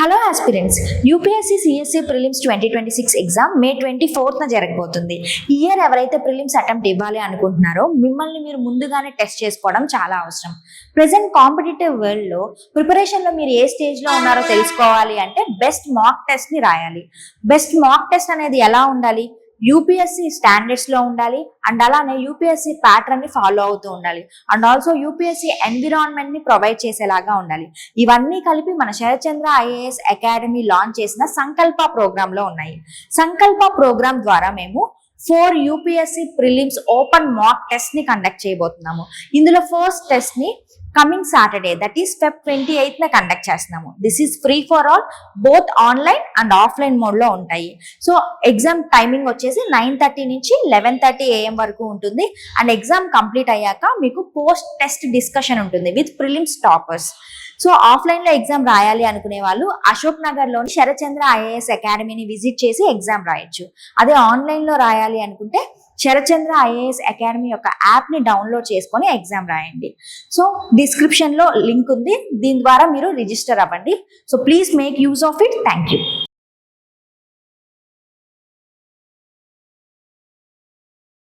Hello aspirants, UPSC CSC prelims 2026 exam May 24న జరగబోతుంది. ఈ ఇయర్ ఎవరైతే ప్రిలిమ్స్ అటెంప్ట్ ఇవ్వాలి అనుకుంటున్నారో మిమ్మల్ని మీరు ముందుగానే టెస్ట్ చేసుకోవడం చాలా అవసరం. ప్రెసెంట్ కాంపిటేటివ్ వరల్డ్లో ప్రిపరేషన్లో మీరు ఏ స్టేజ్లో ఉన్నారో తెలుసుకోవాలి అంటే బెస్ట్ మాక్ టెస్ట్ని రాయాలి. బెస్ట్ మాక్ టెస్ట్ అనేది ఎలా ఉండాలి? యూపీఎస్సీ స్టాండర్డ్స్లో ఉండాలి అండ్ అలానే యూపీఎస్సీ ప్యాటర్న్ని ఫాలో అవుతూ ఉండాలి అండ్ ఆల్సో యూపీఎస్సీ ఎన్విరాన్మెంట్ని ప్రొవైడ్ చేసేలాగా ఉండాలి. ఇవన్నీ కలిపి మన శరత్చంద్ర ఐఏఎస్ అకాడమీ లాంచ్ చేసిన సంకల్ప ప్రోగ్రాంలో ఉన్నాయి. సంకల్ప ప్రోగ్రాం ద్వారా మేము 4 యూపీఎస్సీ ప్రిలిమ్స్ ఓపెన్ మాక్ టెస్ట్ని కండక్ట్ చేయబోతున్నాము. ఇందులో ఫస్ట్ టెస్ట్ని coming Saturday, that is Feb 28న కండక్ట్ చేస్తున్నాము. This is free for all, both online and offline మోడ్లో ఉంటాయి. సో ఎగ్జామ్ టైమింగ్ వచ్చేసి 9:30 నుంచి 11:30 AM వరకు ఉంటుంది అండ్ ఎగ్జామ్ కంప్లీట్ అయ్యాక మీకు పోస్ట్ టెస్ట్ డిస్కషన్ ఉంటుంది విత్ ప్రిలిమ్స్ టాపర్స్. సో ఆఫ్లైన్లో ఎగ్జామ్ రాయాలి అనుకునే వాళ్ళు అశోక్ నగర్లోని శరత్చంద్ర ఐఏఎస్ అకాడమీని విజిట్ చేసి ఎగ్జామ్ రాయొచ్చు. అదే ఆన్లైన్లో రాయాలి అనుకుంటే శరత్చంద్ర ఐఏఎస్ అకాడమీ యొక్క యాప్ని డౌన్లోడ్ చేసుకొని ఎగ్జామ్ రాయండి. సో డిస్క్రిప్షన్లో లింక్ ఉంది, దీని ద్వారా మీరు రిజిస్టర్ అవ్వండి. So please make use of it. Thank you.